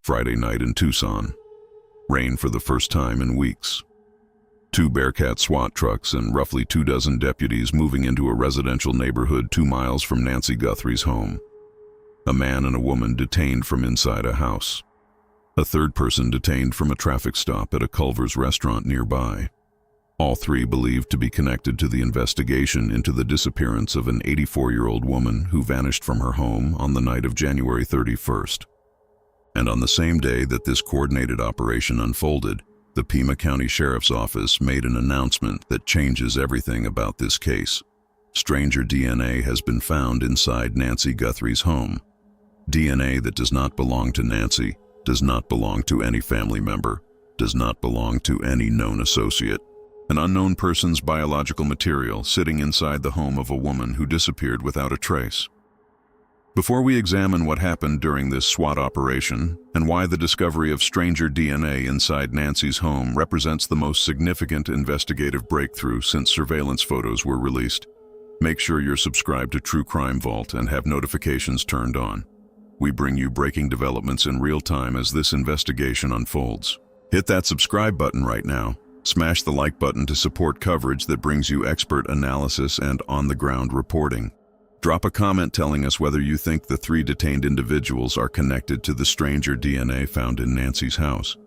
Friday night in Tucson. Rain for the first time in weeks. 2 Bearcat SWAT trucks and roughly 24 deputies moving into a residential neighborhood 2 miles from Nancy Guthrie's home. A man and a woman detained from inside a house. A third person detained from a traffic stop at a Culver's restaurant nearby. All 3 believed to be connected to the investigation into the disappearance of an 84-year-old woman who vanished from her home on the night of January 31st. And on the same day that this coordinated operation unfolded, the Pima County Sheriff's Office made an announcement that changes everything about this case. Stranger DNA has been found inside Nancy Guthrie's home. DNA that does not belong to Nancy, does not belong to any family member, does not belong to any known associate. An unknown person's biological material sitting inside the home of a woman who disappeared without a trace. Before we examine what happened during this SWAT operation and why the discovery of stranger DNA inside Nancy's home represents the most significant investigative breakthrough since surveillance photos were released, make sure you're subscribed to True Crime Vault and have notifications turned on. We bring you breaking developments in real time as this investigation unfolds. Hit that subscribe button right now. Smash the like button to support coverage that brings you expert analysis and on-the-ground reporting. Drop a comment telling us whether you think the 3 detained individuals are connected to the stranger DNA found in Nancy's house.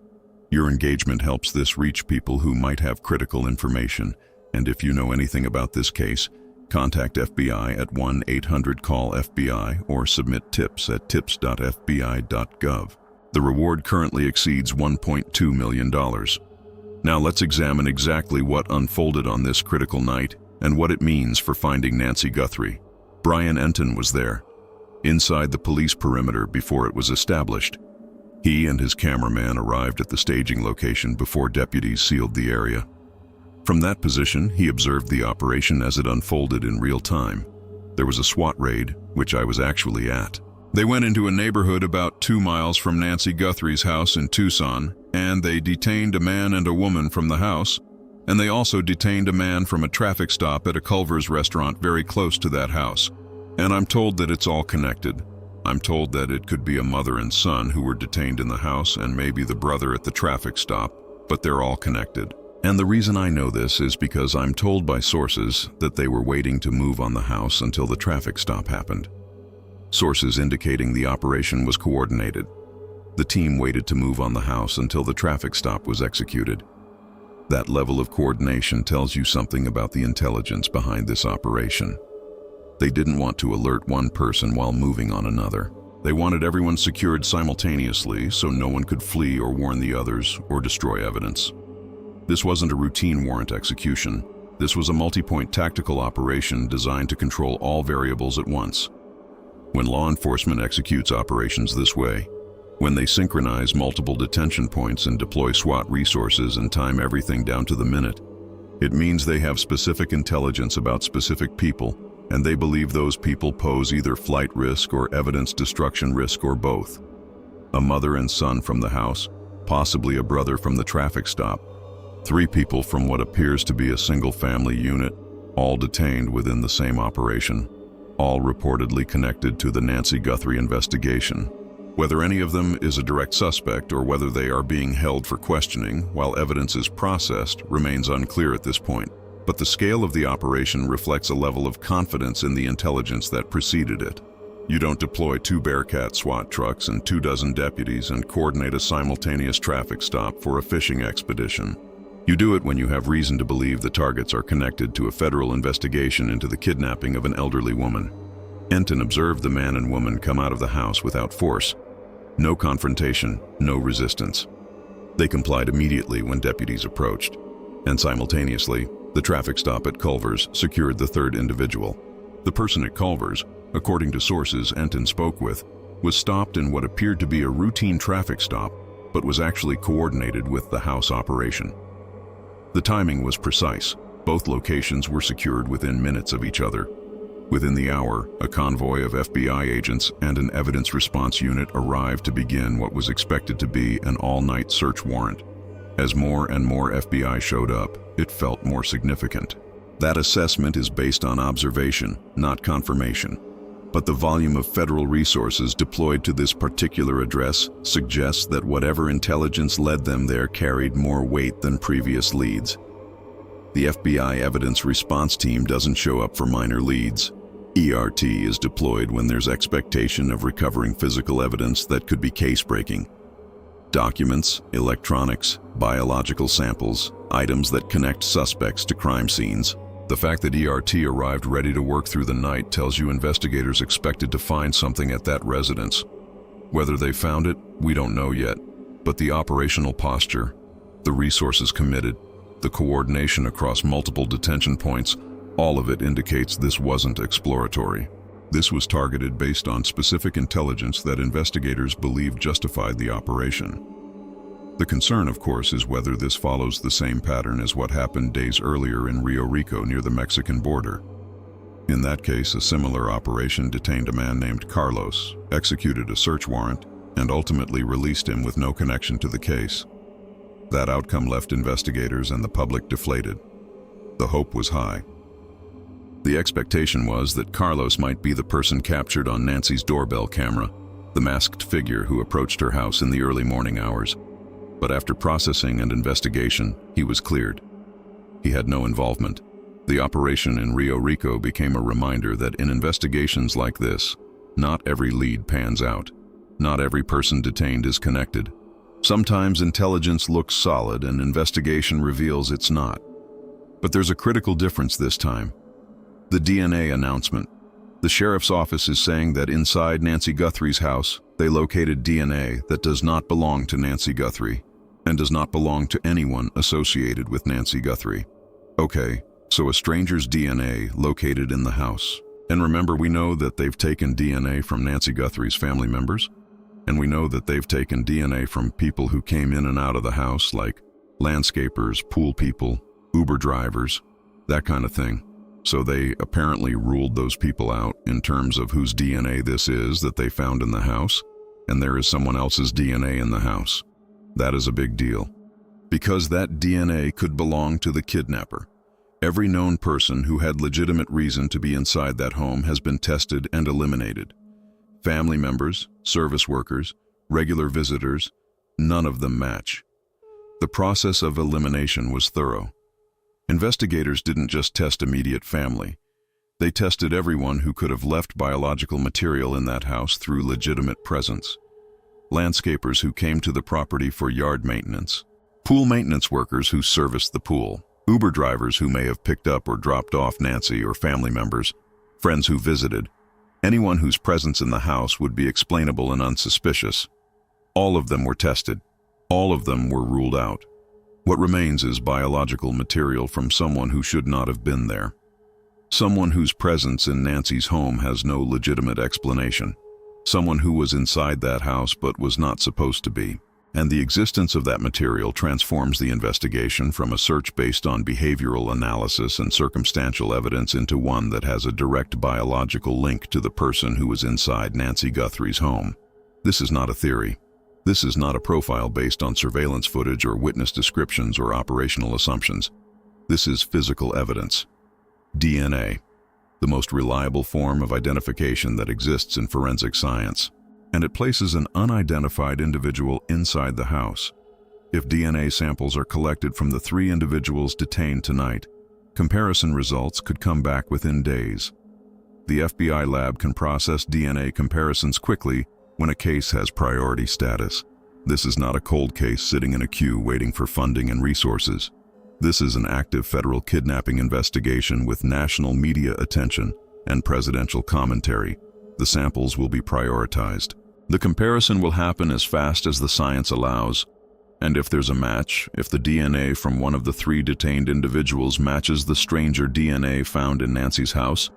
Your engagement helps this reach people who might have critical information, and if you know anything about this case, contact FBI at 1-800-CALL-FBI or submit tips at tips.fbi.gov. The reward currently exceeds $1.2 million. Now let's examine exactly what unfolded on this critical night and what it means for finding Nancy Guthrie. Brian Enton was there, inside the police perimeter before it was established. He and his cameraman arrived at the staging location before deputies sealed the area. From that position, he observed the operation as it unfolded in real time. There was a SWAT raid, which I was actually at. They went into a neighborhood about 2 miles from Nancy Guthrie's house in Tucson, and they detained a man and a woman from the house, and they also detained a man from a traffic stop at a Culver's restaurant very close to that house. And I'm told that it's all connected. I'm told that it could be a mother and son who were detained in the house and maybe the brother at the traffic stop, but they're all connected. And the reason I know this is because I'm told by sources that they were waiting to move on the house until the traffic stop happened. Sources indicating the operation was coordinated. The team waited to move on the house until the traffic stop was executed. That level of coordination tells you something about the intelligence behind this operation. They didn't want to alert one person while moving on another. They wanted everyone secured simultaneously so no one could flee or warn the others or destroy evidence. This wasn't a routine warrant execution. This was a multi-point tactical operation designed to control all variables at once. When law enforcement executes operations this way, when they synchronize multiple detention points and deploy SWAT resources and time everything down to the minute, it means they have specific intelligence about specific people, and they believe those people pose either flight risk or evidence destruction risk or both. A mother and son from the house, possibly a brother from the traffic stop, 3 people from what appears to be a single family unit, all detained within the same operation, all reportedly connected to the Nancy Guthrie investigation. Whether any of them is a direct suspect or whether they are being held for questioning while evidence is processed remains unclear at this point. But the scale of the operation reflects a level of confidence in the intelligence that preceded it. You don't deploy 2 Bearcat SWAT trucks and 24 deputies and coordinate a simultaneous traffic stop for a fishing expedition. You do it when you have reason to believe the targets are connected to a federal investigation into the kidnapping of an elderly woman. Enton observed the man and woman come out of the house without force. No confrontation, no resistance. They complied immediately when deputies approached, and simultaneously, the traffic stop at Culver's secured the 3rd individual. The person at Culver's, according to sources Enton spoke with, was stopped in what appeared to be a routine traffic stop, but was actually coordinated with the house operation. The timing was precise. Both locations were secured within minutes of each other. Within the hour, a convoy of FBI agents and an evidence response unit arrived to begin what was expected to be an all-night search warrant. As more and more FBI showed up, it felt more significant. That assessment is based on observation, not confirmation. But the volume of federal resources deployed to this particular address suggests that whatever intelligence led them there carried more weight than previous leads. The FBI Evidence Response Team doesn't show up for minor leads. ERT is deployed when there's expectation of recovering physical evidence that could be case-breaking. Documents, electronics, biological samples, items that connect suspects to crime scenes. The fact that ERT arrived ready to work through the night tells you investigators expected to find something at that residence. Whether they found it, we don't know yet, but the operational posture, the resources committed, the coordination across multiple detention points, all of it indicates this wasn't exploratory. This was targeted based on specific intelligence that investigators believe justified the operation. The concern, of course, is whether this follows the same pattern as what happened days earlier in Rio Rico near the Mexican border. In that case, a similar operation detained a man named Carlos, executed a search warrant, and ultimately released him with no connection to the case. That outcome left investigators and the public deflated. The hope was high. The expectation was that Carlos might be the person captured on Nancy's doorbell camera, the masked figure who approached her house in the early morning hours. But after processing and investigation, he was cleared. He had no involvement. The operation in Rio Rico became a reminder that in investigations like this, not every lead pans out. Not every person detained is connected. Sometimes intelligence looks solid and investigation reveals it's not. But there's a critical difference this time. The DNA announcement. The sheriff's office is saying that inside Nancy Guthrie's house, they located DNA that does not belong to Nancy Guthrie and does not belong to anyone associated with Nancy Guthrie. Okay, so a stranger's DNA located in the house. And remember, we know that they've taken DNA from Nancy Guthrie's family members, and we know that they've taken DNA from people who came in and out of the house, like landscapers, pool people, Uber drivers, that kind of thing. So they apparently ruled those people out in terms of whose DNA this is that they found in the house, and there is someone else's DNA in the house. That is a big deal, because that DNA could belong to the kidnapper. Every known person who had legitimate reason to be inside that home has been tested and eliminated. Family members, service workers, regular visitors, none of them match. The process of elimination was thorough. Investigators didn't just test immediate family. They tested everyone who could have left biological material in that house through legitimate presence. Landscapers who came to the property for yard maintenance, pool maintenance workers who serviced the pool, Uber drivers who may have picked up or dropped off Nancy or family members, friends who visited. Anyone whose presence in the house would be explainable and unsuspicious. All of them were tested. All of them were ruled out. What remains is biological material from someone who should not have been there. Someone whose presence in Nancy's home has no legitimate explanation. Someone who was inside that house but was not supposed to be. And the existence of that material transforms the investigation from a search based on behavioral analysis and circumstantial evidence into one that has a direct biological link to the person who was inside Nancy Guthrie's home. This is not a theory. This is not a profile based on surveillance footage or witness descriptions or operational assumptions. This is physical evidence. DNA, the most reliable form of identification that exists in forensic science. And it places an unidentified individual inside the house. If DNA samples are collected from the 3 individuals detained tonight, comparison results could come back within days. The FBI lab can process DNA comparisons quickly when a case has priority status. This is not a cold case sitting in a queue waiting for funding and resources. This is an active federal kidnapping investigation with national media attention and presidential commentary. The samples will be prioritized. The comparison will happen as fast as the science allows, and if there's a match, if the DNA from one of the 3 detained individuals matches the stranger DNA found in Nancy's house,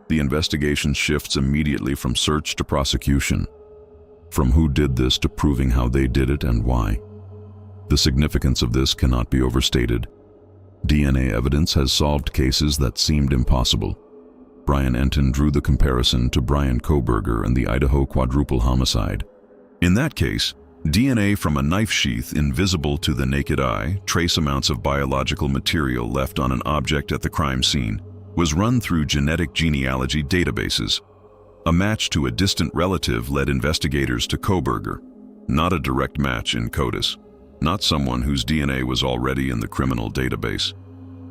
the investigation shifts immediately from search to prosecution, from who did this to proving how they did it and why. The significance of this cannot be overstated. DNA evidence has solved cases that seemed impossible. Brian Enton drew the comparison to Brian Kohberger and the Idaho quadruple homicide. In that case, DNA from a knife sheath invisible to the naked eye, trace amounts of biological material left on an object at the crime scene, was run through genetic genealogy databases. A match to a distant relative led investigators to Kohberger, not a direct match in CODIS, not someone whose DNA was already in the criminal database.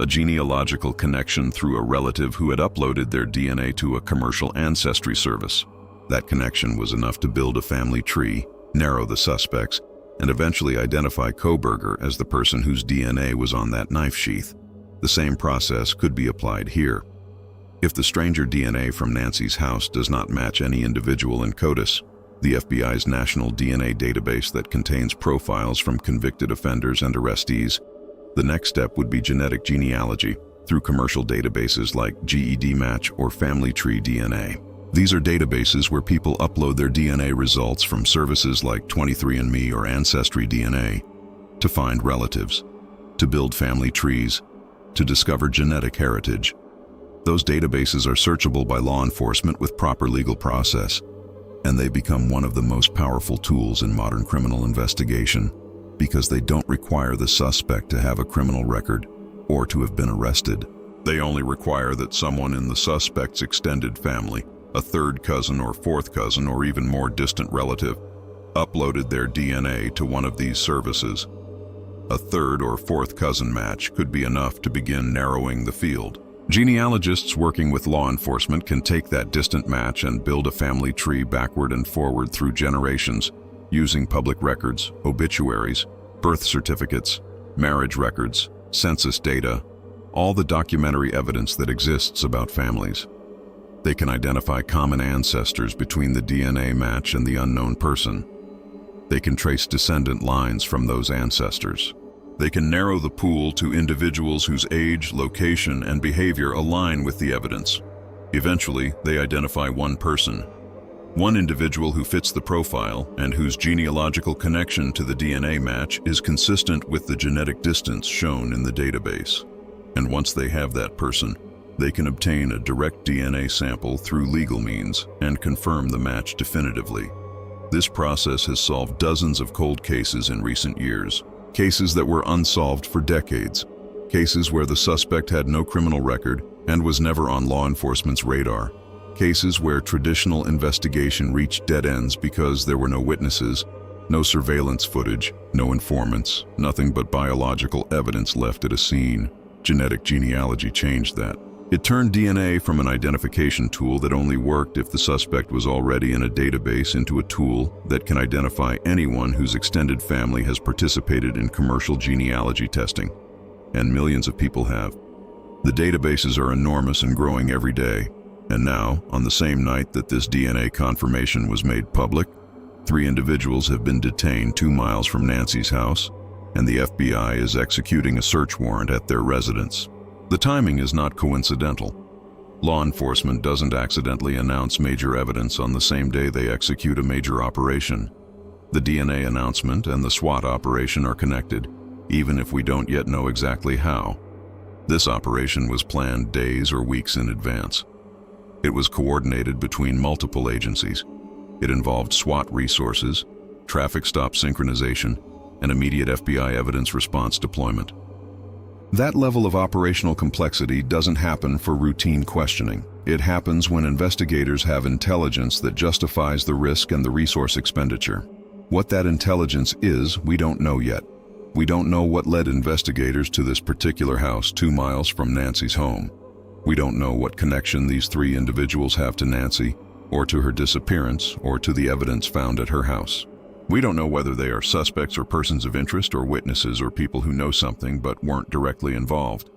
A genealogical connection through a relative who had uploaded their DNA to a commercial ancestry service. That connection was enough to build a family tree, narrow the suspects, and eventually identify Kohberger as the person whose DNA was on that knife sheath. The same process could be applied here. If the stranger DNA from Nancy's house does not match any individual in CODIS, the FBI's national DNA database that contains profiles from convicted offenders and arrestees, the next step would be genetic genealogy through commercial databases like GED Match or Family Tree DNA. These are databases where people upload their DNA results from services like 23andMe or Ancestry DNA to find relatives, to build family trees, to discover genetic heritage. Those databases are searchable by law enforcement with proper legal process, and they become one of the most powerful tools in modern criminal investigation because they don't require the suspect to have a criminal record or to have been arrested. They only require that someone in the suspect's extended family, a third cousin or fourth cousin or even more distant relative, uploaded their DNA to one of these services. A third or fourth cousin match could be enough to begin narrowing the field. Genealogists working with law enforcement can take that distant match and build a family tree backward and forward through generations using public records, obituaries, birth certificates, marriage records, census data, all the documentary evidence that exists about families. They can identify common ancestors between the DNA match and the unknown person. They can trace descendant lines from those ancestors. They can narrow the pool to individuals whose age, location, and behavior align with the evidence. Eventually, they identify one person, one individual who fits the profile and whose genealogical connection to the DNA match is consistent with the genetic distance shown in the database. And once they have that person, they can obtain a direct DNA sample through legal means and confirm the match definitively. This process has solved dozens of cold cases in recent years. Cases that were unsolved for decades. Cases where the suspect had no criminal record and was never on law enforcement's radar. Cases where traditional investigation reached dead ends because there were no witnesses, no surveillance footage, no informants, nothing but biological evidence left at a scene. Genetic genealogy changed that. It turned DNA from an identification tool that only worked if the suspect was already in a database into a tool that can identify anyone whose extended family has participated in commercial genealogy testing. And millions of people have. The databases are enormous and growing every day. And now, on the same night that this DNA confirmation was made public, 3 individuals have been detained 2 miles from Nancy's house, and the FBI is executing a search warrant at their residence. The timing is not coincidental. Law enforcement doesn't accidentally announce major evidence on the same day they execute a major operation. The DNA announcement and the SWAT operation are connected, even if we don't yet know exactly how. This operation was planned days or weeks in advance. It was coordinated between multiple agencies. It involved SWAT resources, traffic stop synchronization, and immediate FBI evidence response deployment. That level of operational complexity doesn't happen for routine questioning. It happens when investigators have intelligence that justifies the risk and the resource expenditure. What that intelligence is, we don't know yet. We don't know what led investigators to this particular house 2 miles from Nancy's home. We don't know what connection these 3 individuals have to Nancy, or to her disappearance, or to the evidence found at her house. We don't know whether they are suspects or persons of interest or witnesses or people who know something but weren't directly involved.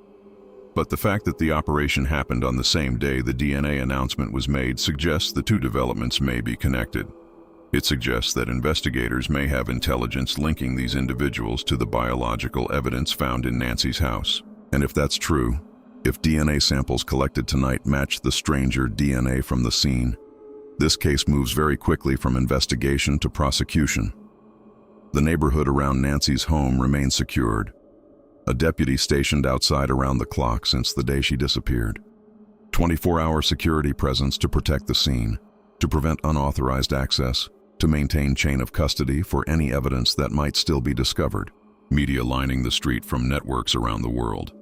But the fact that the operation happened on the same day the DNA announcement was made suggests the 2 developments may be connected. It suggests that investigators may have intelligence linking these individuals to the biological evidence found in Nancy's house. And if that's true, if DNA samples collected tonight match the stranger DNA from the scene, this case moves very quickly from investigation to prosecution. The neighborhood around Nancy's home remains secured. A deputy stationed outside around the clock since the day she disappeared. 24-hour security presence to protect the scene, to prevent unauthorized access, to maintain chain of custody for any evidence that might still be discovered. Media lining the street from networks around the world.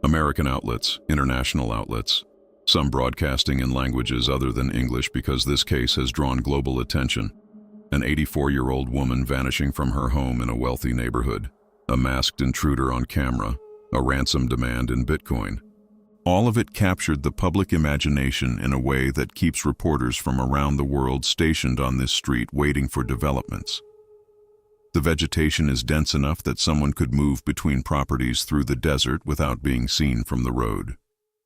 American outlets, international outlets, some broadcasting in languages other than English because this case has drawn global attention. An 84-year-old woman vanishing from her home in a wealthy neighborhood, a masked intruder on camera, a ransom demand in Bitcoin. All of it captured the public imagination in a way that keeps reporters from around the world stationed on this street waiting for developments. The vegetation is dense enough that someone could move between properties through the desert without being seen from the road.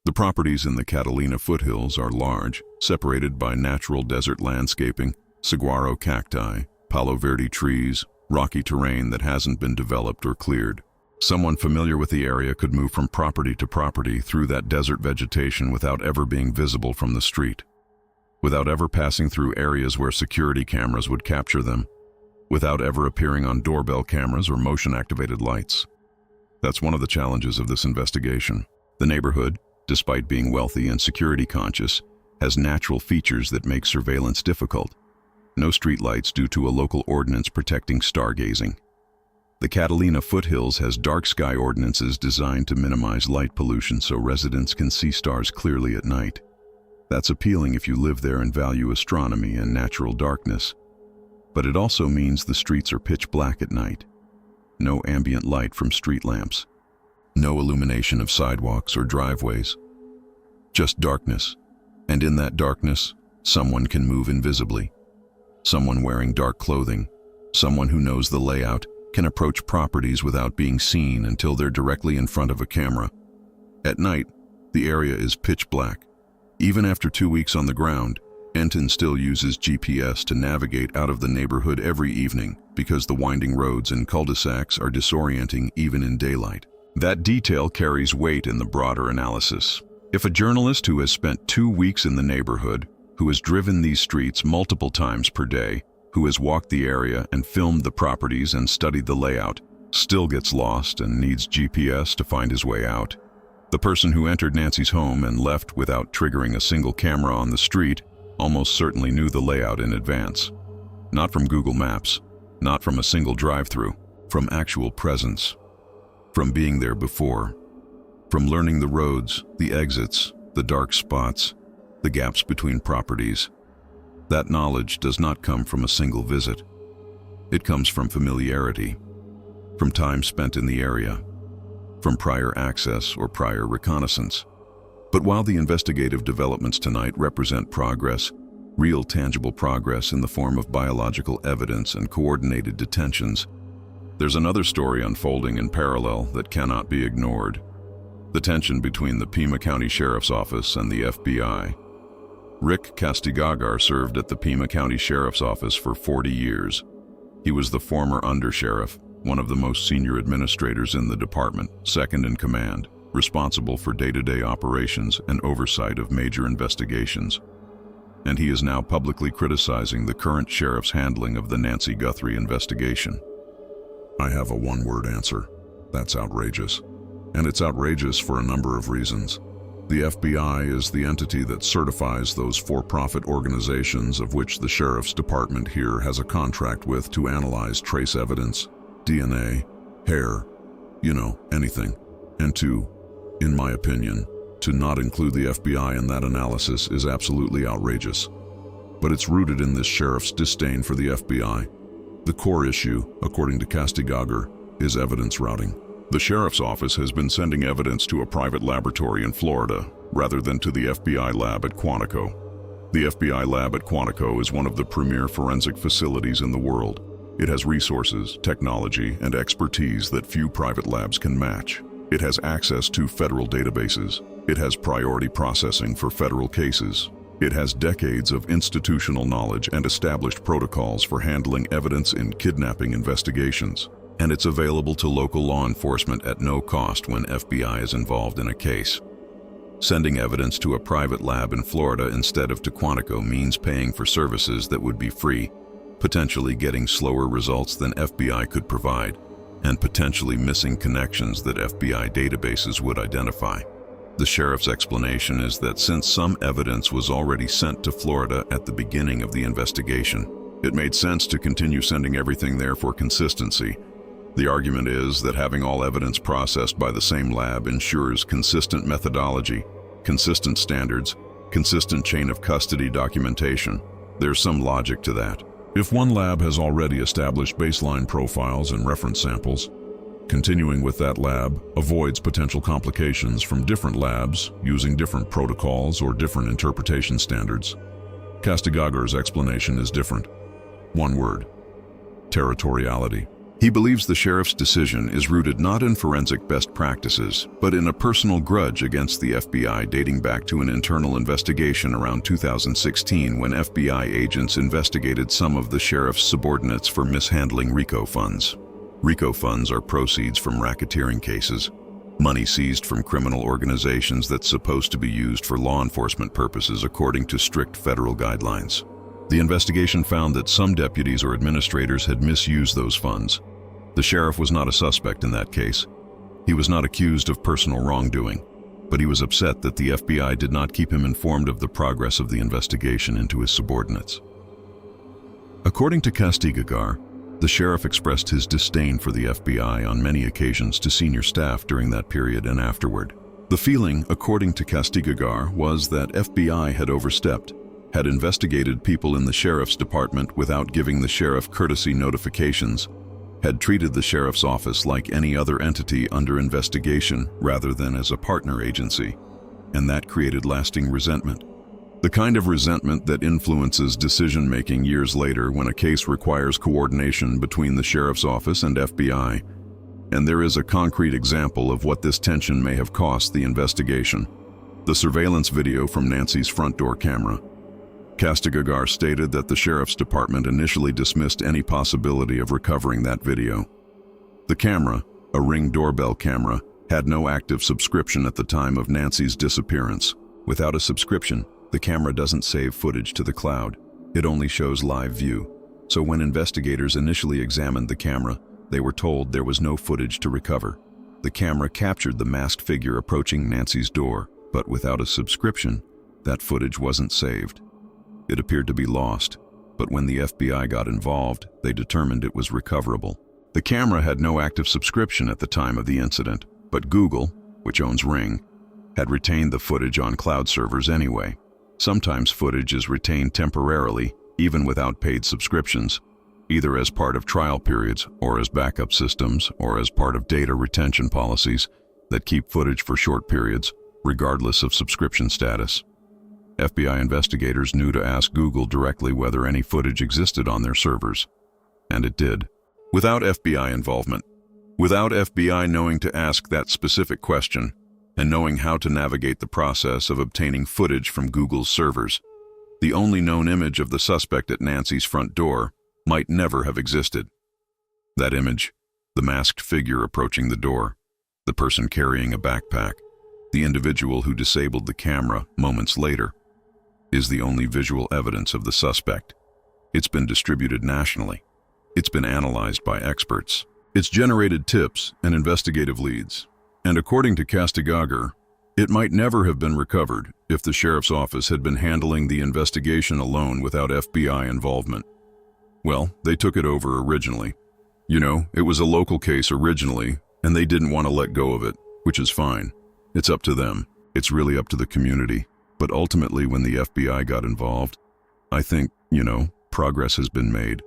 The properties in the Catalina foothills are large, separated by natural desert landscaping, saguaro cacti, palo verde trees, rocky terrain that hasn't been developed or cleared. Someone familiar with the area could move from property to property through that desert vegetation without ever being visible from the street, without ever passing through areas where security cameras would capture them, without ever appearing on doorbell cameras or motion-activated lights. That's one of the challenges of this investigation. The neighborhood, despite being wealthy and security conscious, has natural features that make surveillance difficult. No streetlights due to a local ordinance protecting stargazing. The Catalina foothills has dark sky ordinances designed to minimize light pollution so residents can see stars clearly at night. That's appealing if you live there and value astronomy and natural darkness. But it also means the streets are pitch black at night. No ambient light from street lamps. No illumination of sidewalks or driveways. Just darkness. And in that darkness, someone can move invisibly. Someone wearing dark clothing. Someone who knows the layout can approach properties without being seen until they're directly in front of a camera. At night, the area is pitch black. Even after 2 weeks on the ground, Enton still uses GPS to navigate out of the neighborhood every evening because the winding roads and cul-de-sacs are disorienting even in daylight. That detail carries weight in the broader analysis. If a journalist who has spent 2 weeks in the neighborhood, who has driven these streets multiple times per day, who has walked the area and filmed the properties and studied the layout, still gets lost and needs GPS to find his way out. The person who entered Nancy's home and left without triggering a single camera on the street almost certainly knew the layout in advance. Not from Google Maps, not from a single drive-through, from actual presence, from being there before, from learning the roads, the exits, the dark spots, the gaps between properties. That knowledge does not come from a single visit. It comes from familiarity, from time spent in the area, from prior access or prior reconnaissance. But while the investigative developments tonight represent progress, real tangible progress in the form of biological evidence and coordinated detentions, there's another story unfolding in parallel that cannot be ignored. The tension between the Pima County Sheriff's Office and the FBI. Rick Castigagar served at the Pima County Sheriff's Office for 40 years. He was the former undersheriff, one of the most senior administrators in the department, second in command, responsible for day-to-day operations and oversight of major investigations. And he is now publicly criticizing the current sheriff's handling of the Nancy Guthrie investigation. I have a one-word answer. That's outrageous. And it's outrageous for a number of reasons. The FBI is the entity that certifies those for-profit organizations of which the Sheriff's Department here has a contract with to analyze trace evidence, DNA, hair, anything. And in my opinion, to not include the FBI in that analysis is absolutely outrageous. But it's rooted in this sheriff's disdain for the FBI. The core issue, according to Castigagar, is evidence routing. The sheriff's office has been sending evidence to a private laboratory in Florida, rather than to the FBI lab at Quantico. The FBI lab at Quantico is one of the premier forensic facilities in the world. It has resources, technology, and expertise that few private labs can match. It has access to federal databases. It has priority processing for federal cases. It has decades of institutional knowledge and established protocols for handling evidence in kidnapping investigations. And it's available to local law enforcement at no cost when FBI is involved in a case. Sending evidence to a private lab in Florida instead of to Quantico means paying for services that would be free, potentially getting slower results than FBI could provide, and potentially missing connections that FBI databases would identify. The sheriff's explanation is that since some evidence was already sent to Florida at the beginning of the investigation, it made sense to continue sending everything there for consistency. The argument is that having all evidence processed by the same lab ensures consistent methodology, consistent standards, consistent chain of custody documentation. There's some logic to that. If one lab has already established baseline profiles and reference samples, continuing with that lab avoids potential complications from different labs using different protocols or different interpretation standards. Castigagar's explanation is different. One word: territoriality. He believes the sheriff's decision is rooted not in forensic best practices, but in a personal grudge against the FBI dating back to an internal investigation around 2016 when FBI agents investigated some of the sheriff's subordinates for mishandling RICO funds. RICO funds are proceeds from racketeering cases, money seized from criminal organizations that's supposed to be used for law enforcement purposes according to strict federal guidelines. The investigation found that some deputies or administrators had misused those funds. The sheriff was not a suspect in that case. He was not accused of personal wrongdoing, but he was upset that the FBI did not keep him informed of the progress of the investigation into his subordinates. According to Castigagar, the sheriff expressed his disdain for the FBI on many occasions to senior staff during that period and afterward. The feeling, according to Castigagar, was that FBI had overstepped, had investigated people in the sheriff's department without giving the sheriff courtesy notifications, had treated the sheriff's office like any other entity under investigation rather than as a partner agency, and that created lasting resentment. The kind of resentment that influences decision-making years later when a case requires coordination between the sheriff's office and FBI. And there is a concrete example of what this tension may have cost the investigation: the surveillance video from Nancy's front door camera. Castigagar stated that the sheriff's department initially dismissed any possibility of recovering that video. The camera, a Ring doorbell camera, had no active subscription at the time of Nancy's disappearance. Without a subscription, the camera doesn't save footage to the cloud. It only shows live view. So when investigators initially examined the camera, they were told there was no footage to recover. The camera captured the masked figure approaching Nancy's door, but without a subscription, that footage wasn't saved. It appeared to be lost, but when the FBI got involved, they determined it was recoverable. The camera had no active subscription at the time of the incident, but Google, which owns Ring, had retained the footage on cloud servers anyway. Sometimes footage is retained temporarily, even without paid subscriptions, either as part of trial periods or as backup systems or as part of data retention policies that keep footage for short periods, regardless of subscription status. FBI investigators knew to ask Google directly whether any footage existed on their servers, and it did. Without FBI involvement, without FBI knowing to ask that specific question, and knowing how to navigate the process of obtaining footage from Google's servers, the only known image of the suspect at Nancy's front door might never have existed. That image, the masked figure approaching the door, the person carrying a backpack, the individual who disabled the camera moments later, is the only visual evidence of the suspect. It's been distributed nationally. It's been analyzed by experts. It's generated tips and investigative leads. And according to Castigagar, it might never have been recovered if the sheriff's office had been handling the investigation alone without FBI involvement. Well, they took it over originally. You know, it was a local case originally, and they didn't want to let go of it, which is fine. It's up to them. It's really up to the community. But ultimately, when the FBI got involved, I think, progress has been made.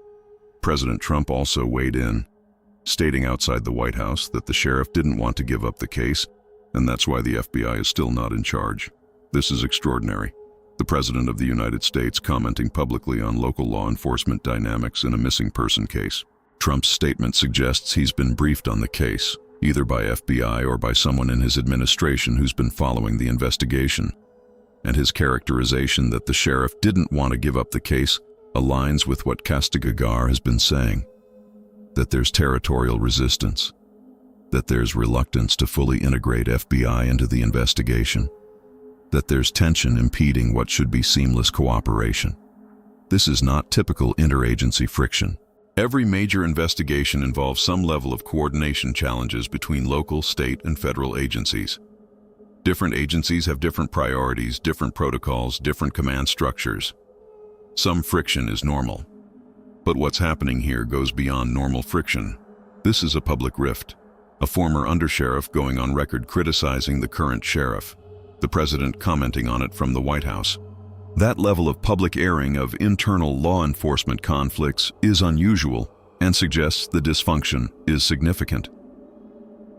President Trump also weighed in, stating outside the White House that the sheriff didn't want to give up the case, and that's why the FBI is still not in charge. This is extraordinary. The President of the United States commenting publicly on local law enforcement dynamics in a missing person case. Trump's statement suggests he's been briefed on the case, either by FBI or by someone in his administration who's been following the investigation. And his characterization that the sheriff didn't want to give up the case aligns with what Castigagar has been saying, that there's territorial resistance, that there's reluctance to fully integrate FBI into the investigation, that there's tension impeding what should be seamless cooperation. This is not typical interagency friction. Every major investigation involves some level of coordination challenges between local, state, and federal agencies. Different agencies have different priorities, different protocols, different command structures. Some friction is normal. But what's happening here goes beyond normal friction. This is a public rift. A former undersheriff going on record criticizing the current sheriff. the president commenting on it from the White House. That level of public airing of internal law enforcement conflicts is unusual and suggests the dysfunction is significant.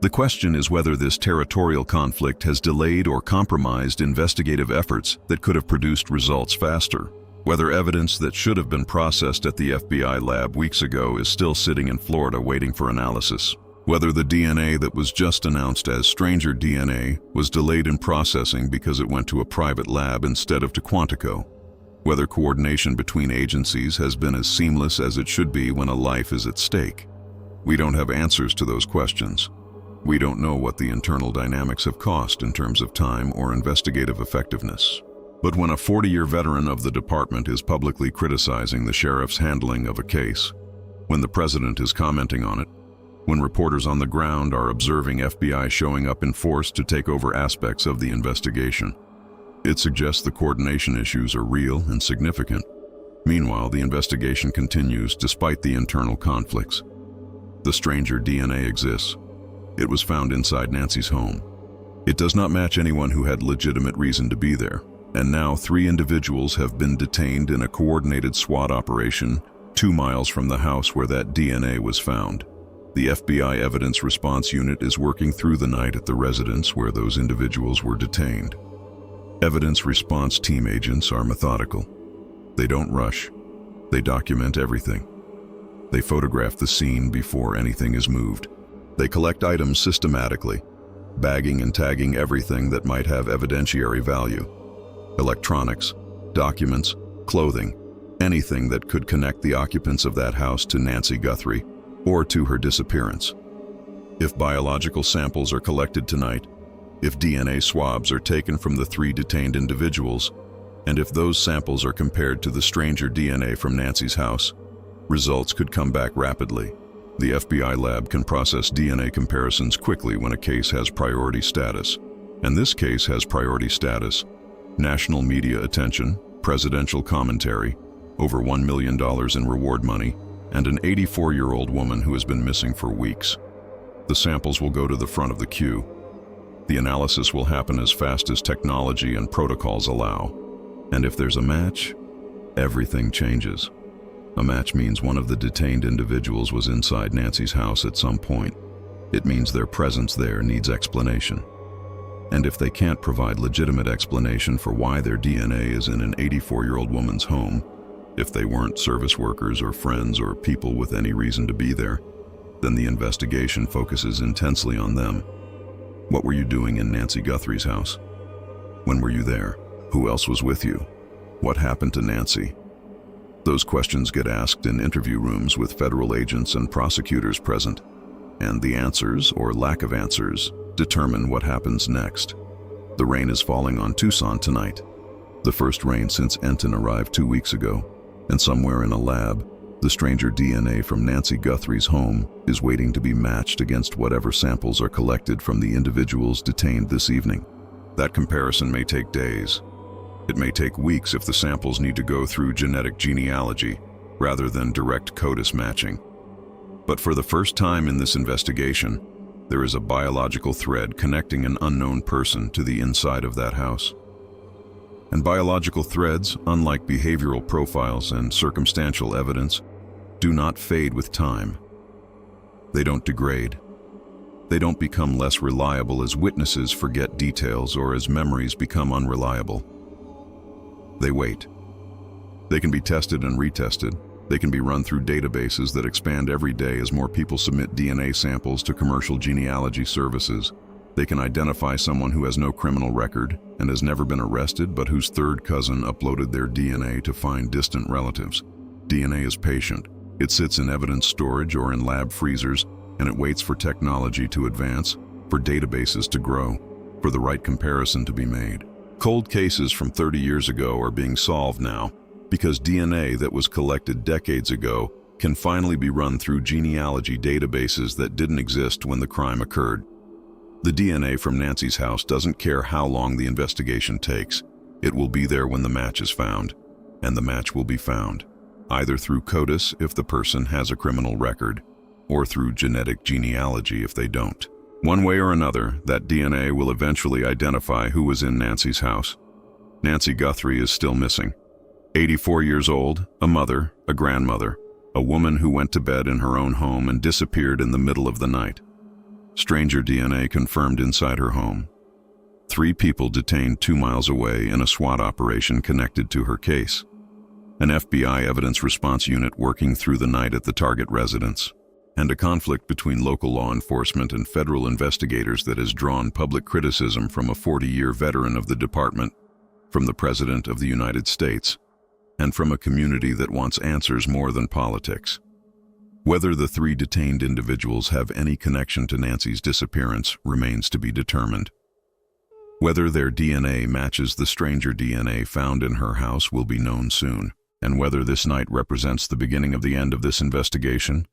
The question is whether this territorial conflict has delayed or compromised investigative efforts that could have produced results faster, whether evidence that should have been processed at the FBI lab weeks ago is still sitting in Florida waiting for analysis, whether the DNA that was just announced as stranger DNA was delayed in processing because it went to a private lab instead of to Quantico, whether coordination between agencies has been as seamless as it should be when a life is at stake. We don't have answers to those questions. We don't know what the internal dynamics have cost in terms of time or investigative effectiveness. But when a 40-year veteran of the department is publicly criticizing the sheriff's handling of a case, when the president is commenting on it, when reporters on the ground are observing FBI showing up in force to take over aspects of the investigation, it suggests the coordination issues are real and significant. Meanwhile, the investigation continues despite the internal conflicts. The stranger DNA exists. It was found inside Nancy's home. It does not match anyone who had legitimate reason to be there. And now 3 individuals have been detained in a coordinated SWAT operation 2 miles from the house where that DNA was found. The FBI Evidence Response Unit is working through the night at the residence where those individuals were detained. Evidence response team agents are methodical. They don't rush. They document everything. They photograph the scene before anything is moved. They collect items systematically, bagging and tagging everything that might have evidentiary value. Electronics, documents, clothing, anything that could connect the occupants of that house to Nancy Guthrie or to her disappearance. If biological samples are collected tonight, if DNA swabs are taken from the 3 detained individuals, and if those samples are compared to the stranger DNA from Nancy's house, results could come back rapidly. The FBI lab can process DNA comparisons quickly when a case has priority status, and this case has priority status. National media attention, presidential commentary, over $1 million in reward money, and an 84-year-old woman who has been missing for weeks. The samples will go to the front of the queue. The analysis will happen as fast as technology and protocols allow. And if there's a match, everything changes. A match means one of the detained individuals was inside Nancy's house at some point. It means their presence there needs explanation. And if they can't provide legitimate explanation for why their DNA is in an 84-year-old woman's home, if they weren't service workers or friends or people with any reason to be there, then the investigation focuses intensely on them. What were you doing in Nancy Guthrie's house? When were you there? Who else was with you? What happened to Nancy? Those questions get asked in interview rooms with federal agents and prosecutors present, and the answers, or lack of answers, determine what happens next. The rain is falling on Tucson tonight. The first rain since Enton arrived 2 weeks ago, and somewhere in a lab, the stranger DNA from Nancy Guthrie's home is waiting to be matched against whatever samples are collected from the individuals detained this evening. That comparison may take days. It may take weeks if the samples need to go through genetic genealogy rather than direct CODIS matching. But for the first time in this investigation, there is a biological thread connecting an unknown person to the inside of that house. And biological threads, unlike behavioral profiles and circumstantial evidence, do not fade with time. They don't degrade. They don't become less reliable as witnesses forget details or as memories become unreliable. They wait. They can be tested and retested. They can be run through databases that expand every day as more people submit DNA samples to commercial genealogy services. They can identify someone who has no criminal record and has never been arrested but whose third cousin uploaded their DNA to find distant relatives. DNA is patient. It sits in evidence storage or in lab freezers, and it waits for technology to advance, for databases to grow, for the right comparison to be made. Cold cases from 30 years ago are being solved now because DNA that was collected decades ago can finally be run through genealogy databases that didn't exist when the crime occurred. The DNA from Nancy's house doesn't care how long the investigation takes. It will be there when the match is found, and the match will be found, either through CODIS if the person has a criminal record, or through genetic genealogy if they don't. One way or another, that DNA will eventually identify who was in Nancy's house. Nancy Guthrie is still missing. 84 years old, a mother, a grandmother, a woman who went to bed in her own home and disappeared in the middle of the night. Stranger DNA confirmed inside her home. 3 people detained 2 miles away in a SWAT operation connected to her case. An FBI evidence response unit working through the night at the target residence. And a conflict between local law enforcement and federal investigators that has drawn public criticism from a 40-year veteran of the department, from the President of the United States, and from a community that wants answers more than politics. Whether the 3 detained individuals have any connection to Nancy's disappearance remains to be determined. Whether their DNA matches the stranger DNA found in her house will be known soon, and whether this night represents the beginning of the end of this investigation,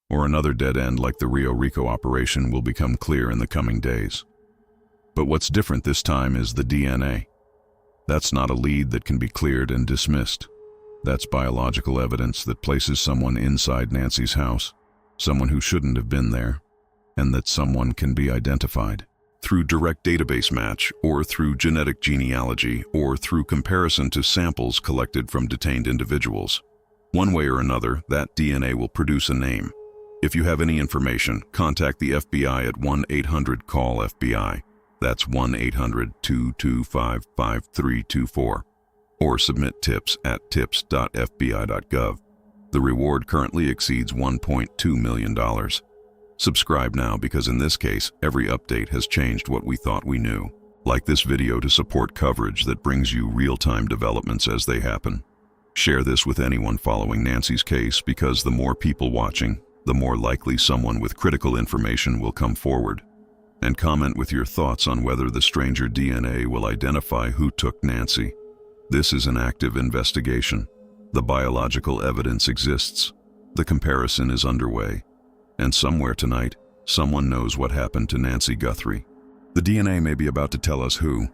or another dead end like the Rio Rico operation, will become clear in the coming days. But what's different this time is the DNA. That's not a lead that can be cleared and dismissed. That's biological evidence that places someone inside Nancy's house, someone who shouldn't have been there, and that someone can be identified through direct database match, or through genetic genealogy, or through comparison to samples collected from detained individuals. One way or another, that DNA will produce a name. If you have any information, contact the FBI at 1-800-CALL-FBI. That's 1-800-225-5324. Or submit tips at tips.fbi.gov. The reward currently exceeds $1.2 million. Subscribe now, because in this case, every update has changed what we thought we knew. Like this video to support coverage that brings you real-time developments as they happen. Share this with anyone following Nancy's case, because the more people watching, the more likely someone with critical information will come forward. And comment with your thoughts on whether the stranger DNA will identify who took Nancy. This is an active investigation. The biological evidence exists. The comparison is underway. And somewhere tonight, someone knows what happened to Nancy Guthrie. The DNA may be about to tell us who,